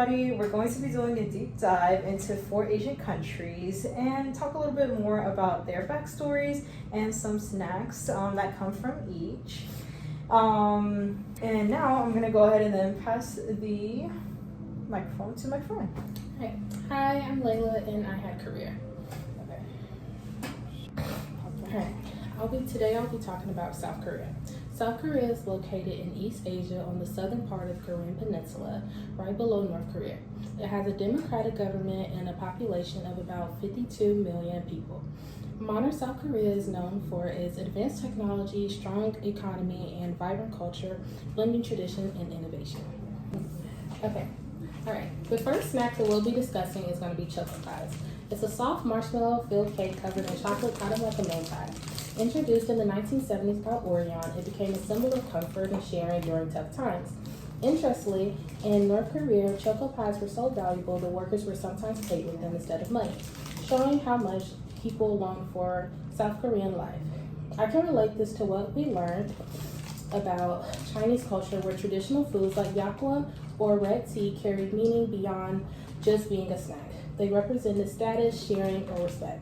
everybody. We're going to be doing a deep dive into 4 Asian countries and talk a little bit more about their backstories and some snacks that come from each. And now I'm going to go ahead and then pass the microphone to my friend. Okay. Hi, I'm Layla and I had Korea. Okay. Today I'll be talking about South Korea. South Korea is located in East Asia on the southern part of the Korean Peninsula, right below North Korea. It has a democratic government and a population of about 52 million people. Modern South Korea is known for its advanced technology, strong economy, and vibrant culture, blending tradition and innovation. Okay, all right. The first snack that we'll be discussing is going to be choco pies. It's a soft marshmallow-filled cake covered in chocolate kind of like a main pie. Introduced in the 1970s by Orion, it became a symbol of comfort and sharing during tough times. Interestingly, in North Korea, choco pies were so valuable the workers were sometimes paid with them instead of money, showing how much people long for South Korean life. I can relate this to what we learned about Chinese culture, where traditional foods like yakgwa or red tea carried meaning beyond just being a snack. They represented status, sharing, or respect.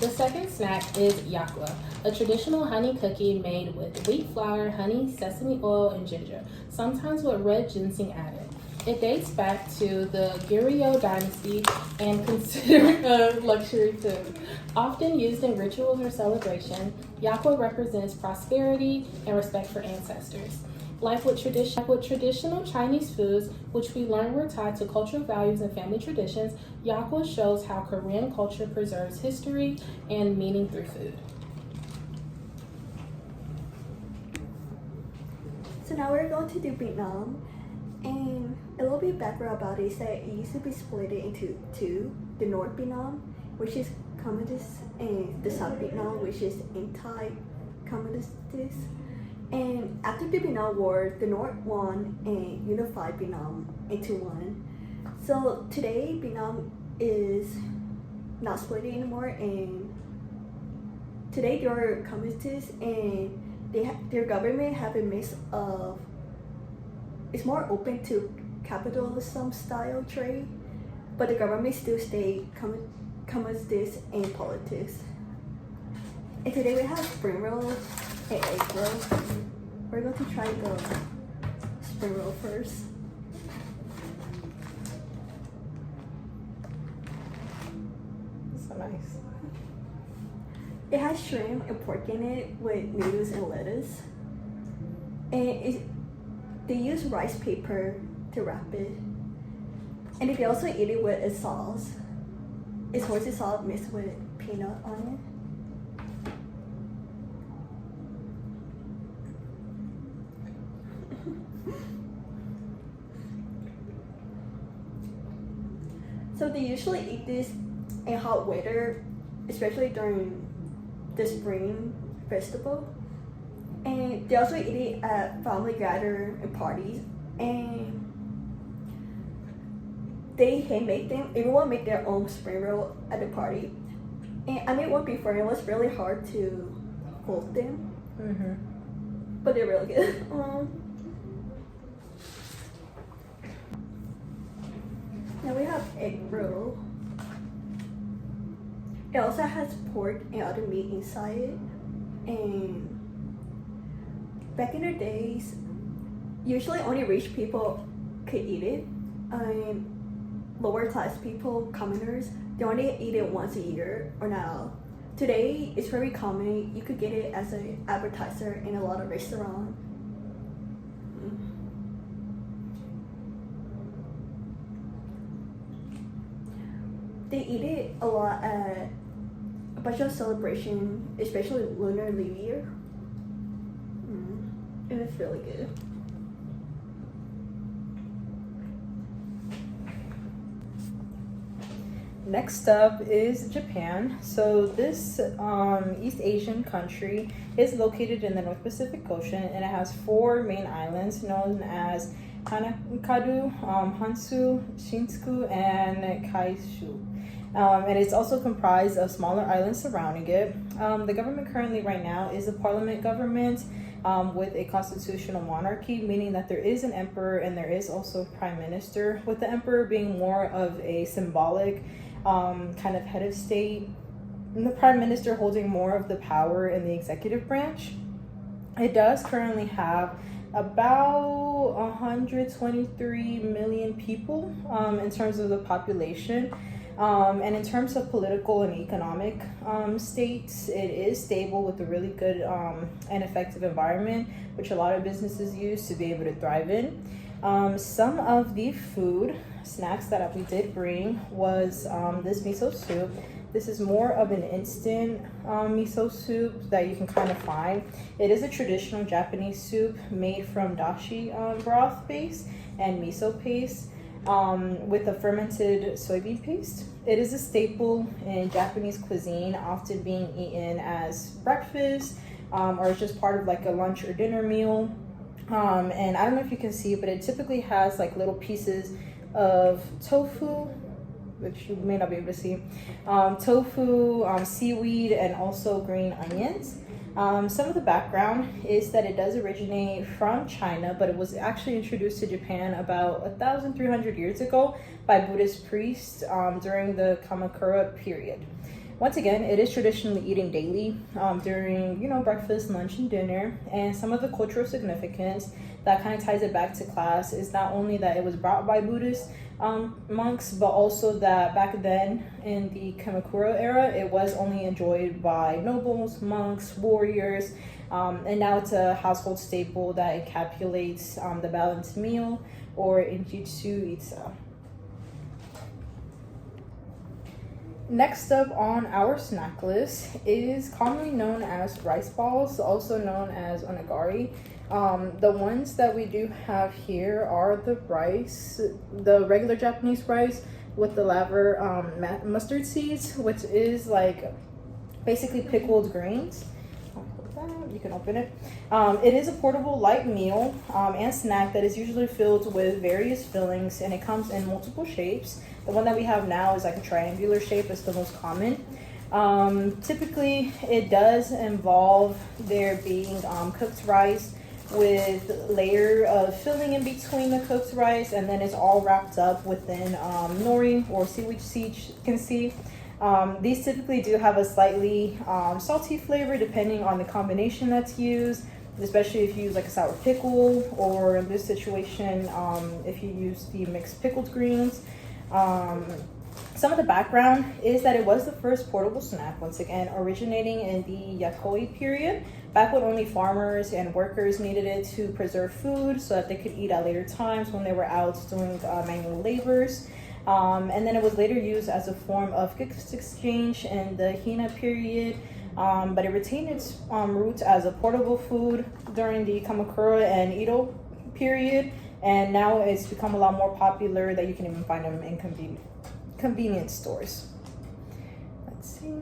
The second snack is yakgwa, a traditional honey cookie made with wheat flour, honey, sesame oil, and ginger, sometimes with red ginseng added. It dates back to the Goryeo dynasty and considered a luxury food. Often used in rituals or celebration, yakgwa represents prosperity and respect for ancestors. Like with traditional Chinese foods, which we learned were tied to cultural values and family traditions, yakgwa shows how Korean culture preserves history and meaning through food. So now we're going to do Vietnam, and a little bit background about it is that it used to be split into two: the North Vietnam, which is communist, and the South Vietnam, which is anti-communist. And after the Vietnam War, the North won and unified Vietnam into one. So today, Vietnam is not split anymore, and today they are communists, and their government have a mix of, it's more open to capitalism style trade, but the government still stay communist in politics. And today we have spring roll and egg roll. We're going to try the spring roll first. So nice. It has shrimp and pork in it with noodles and lettuce. And they use rice paper to wrap it. And they also eat it with a sauce. It's hoisin sauce mixed with peanut on it. So they usually eat this in hot weather, especially during the spring festival. And they also eat it at family gathering and parties. And they handmade them. Everyone make their own spring roll at the party. And I made one before, and it was really hard to hold them. But they're really good. Now we have egg roll. It also has pork and other meat inside it. And back in the days, usually only rich people could eat it. And lower class people, commoners, they only eat it once a year or now. Today, it's very common. You could get it as an appetizer in a lot of restaurants. They eat it a lot at a bunch of celebration, especially Lunar New Year. And it's really good. Next up is Japan. So this East Asian country is located in the North Pacific Ocean, and it has 4 main islands known as Hanakadu, Hansu, Shinshu, and Kaishu. And it's also comprised of smaller islands surrounding it. The government currently right now is a parliament government, with a constitutional monarchy, meaning that there is an emperor and there is also a prime minister, with the emperor being more of a symbolic kind of head of state, and the prime minister holding more of the power in the executive branch. It does currently have about 123 million people in terms of the population. And in terms of political and economic states, it is stable with a really good and effective environment, which a lot of businesses use to be able to thrive in. Some of the food snacks that we did bring was this miso soup. This is more of an instant miso soup that you can kind of find. It is a traditional Japanese soup made from dashi broth base and miso paste with a fermented soybean paste. It is a staple in Japanese cuisine, often being eaten as breakfast or just part of like a lunch or dinner meal. And I don't know if you can see, but it typically has like little pieces of tofu, which you may not be able to see, tofu, seaweed, and also green onions. Some of the background is that it does originate from China, but it was actually introduced to Japan about 1,300 years ago by Buddhist priests during the Kamakura period. Once again, it is traditionally eaten daily during, breakfast, lunch, and dinner. And some of the cultural significance that kind of ties it back to class is not only that it was brought by Buddhist monks, but also that back then in the Kamakura era, it was only enjoyed by nobles, monks, warriors, and now it's a household staple that encapsulates the balanced meal, or Injitsu Itza. Next up on our snack list is commonly known as rice balls, also known as onigiri. The ones that we do have here are the rice, the regular Japanese rice with the laver mustard seeds, which is like basically pickled greens. You can open it. It is a portable light meal and snack that is usually filled with various fillings, and it comes in multiple shapes. The one that we have now is like a triangular shape. It's the most common. Typically, it does involve there being cooked rice with layer of filling in between the cooked rice, and then it's all wrapped up within nori or seaweed seeds, you can see. These typically do have a slightly salty flavor depending on the combination that's used, especially if you use like a sour pickle, or in this situation, if you use the mixed pickled greens. Some of the background is that it was the first portable snack, once again, originating in the Yokoi period, back when only farmers and workers needed it to preserve food so that they could eat at later times when they were out doing manual labors. And then it was later used as a form of gift exchange in the Hina period, but it retained its roots as a portable food during the Kamakura and Edo period, and now it's become a lot more popular that you can even find them in convenience stores. Let's see.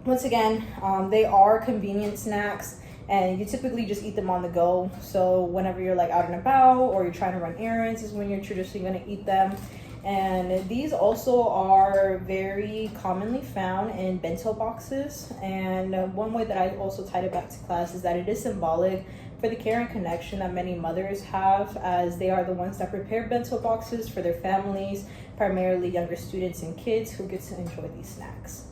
Once again, they are convenient snacks, and you typically just eat them on the go. So whenever you're like out and about or you're trying to run errands is when you're traditionally going to eat them. And these also are very commonly found in bento boxes. And one way that I also tied it back to class is that it is symbolic for the care and connection that many mothers have, as they are the ones that prepare bento boxes for their families, primarily younger students and kids who get to enjoy these snacks.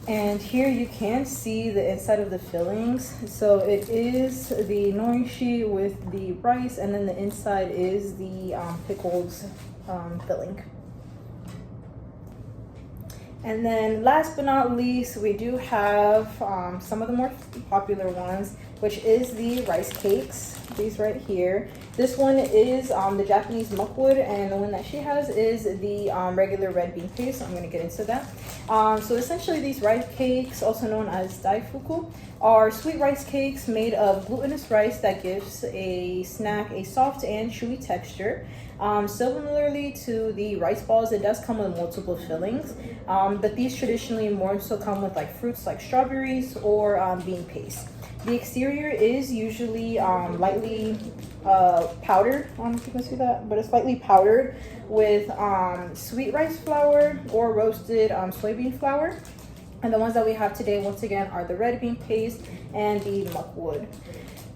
And here you can see the inside of the fillings. So it is the norishi with the rice, and then the inside is the pickled filling. And then last but not least, we do have some of the more popular ones, which is the rice cakes, these right here. This one is the Japanese muckwood, and the one that she has is the regular red bean paste. So I'm gonna get into that. So essentially these rice cakes, also known as daifuku, are sweet rice cakes made of glutinous rice that gives a snack a soft and chewy texture. Similarly to the rice balls, it does come with multiple fillings, but these traditionally more so come with like fruits like strawberries or bean paste. The exterior is usually lightly powdered, I don't know if you can see that, but it's lightly powdered with sweet rice flour or roasted soybean flour. And the ones that we have today, once again, are the red bean paste and the muckwood.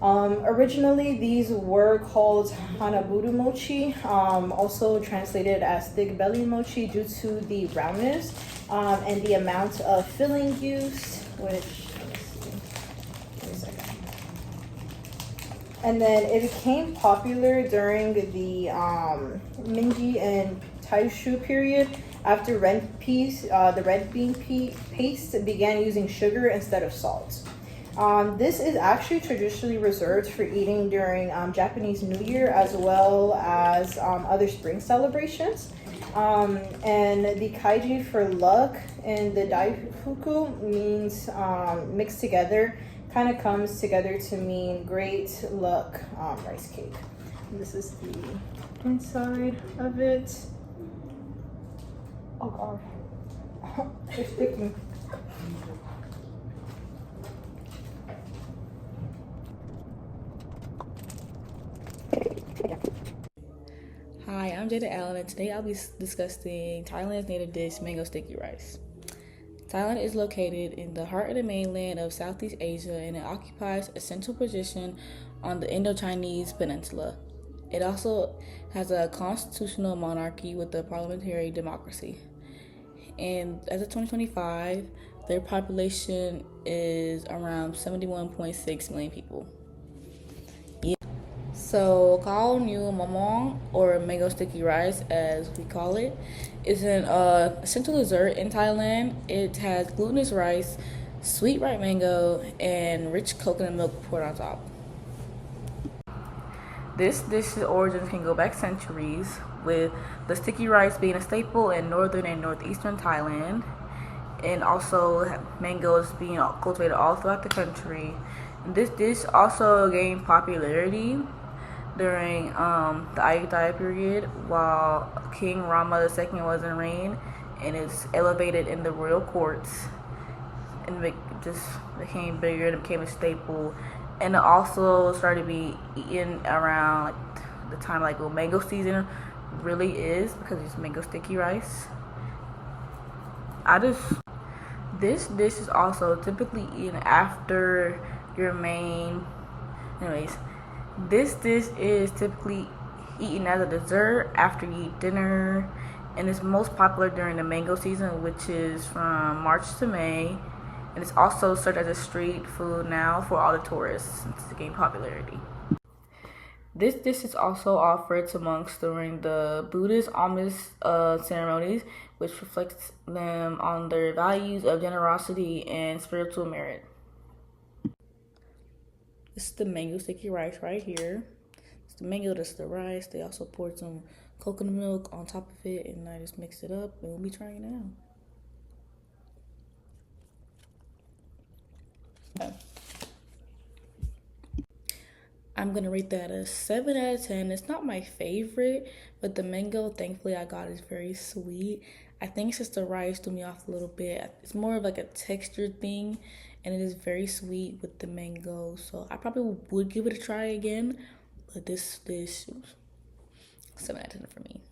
Originally, these were called hanaburu mochi, also translated as thick belly mochi due to the roundness and the amount of filling used, which, let me see, wait a second. And then it became popular during the Meiji and Taisho period after the red bean paste began using sugar instead of salt. This is actually traditionally reserved for eating during Japanese New Year as well as other spring celebrations. And the kaiji for luck and the daifuku means mixed together, kind of comes together to mean great luck rice cake. And this is the inside of it. Oh god, it's sticking. Hi, I'm Jada Allen, and today I'll be discussing Thailand's native dish, mango sticky rice. Thailand is located in the heart of the mainland of Southeast Asia, and it occupies a central position on the Indochinese peninsula. It also has a constitutional monarchy with a parliamentary democracy. And as of 2025, their population is around 71.6 million people. So, khao niu mamong, or mango sticky rice as we call it, is an essential dessert in Thailand. It has glutinous rice, sweet ripe mango, and rich coconut milk poured on top. This dish's origins can go back centuries, with the sticky rice being a staple in northern and northeastern Thailand, and also mangoes being cultivated all throughout the country. And this dish also gained popularity during the Ayutthaya period while King Rama II was in reign, and it's elevated in the royal courts, and it just became bigger and became a staple. And it also started to be eaten around like the time like when mango season really is, because it's mango sticky rice. This dish is also typically eaten after your main. Anyways, this dish is typically eaten as a dessert after you eat dinner, and it's most popular during the mango season, which is from March to May. And it's also served as a street food now for all the tourists since it gained popularity. This dish is also offered to monks during the Buddhist alms ceremonies, which reflects them on their values of generosity and spiritual merit. This is the mango sticky rice right here. It's the mango, that's the rice. They also poured some coconut milk on top of it, and I just mixed it up, and we'll be trying it now. Okay. I'm gonna rate that a 7 out of 10. It's not my favorite, but the mango, thankfully, I got is very sweet. I think it's just the rice threw me off a little bit. It's more of like a texture thing, and it is very sweet with the mango. So I probably would give it a try again, but this dish, 7 out of 10 for me.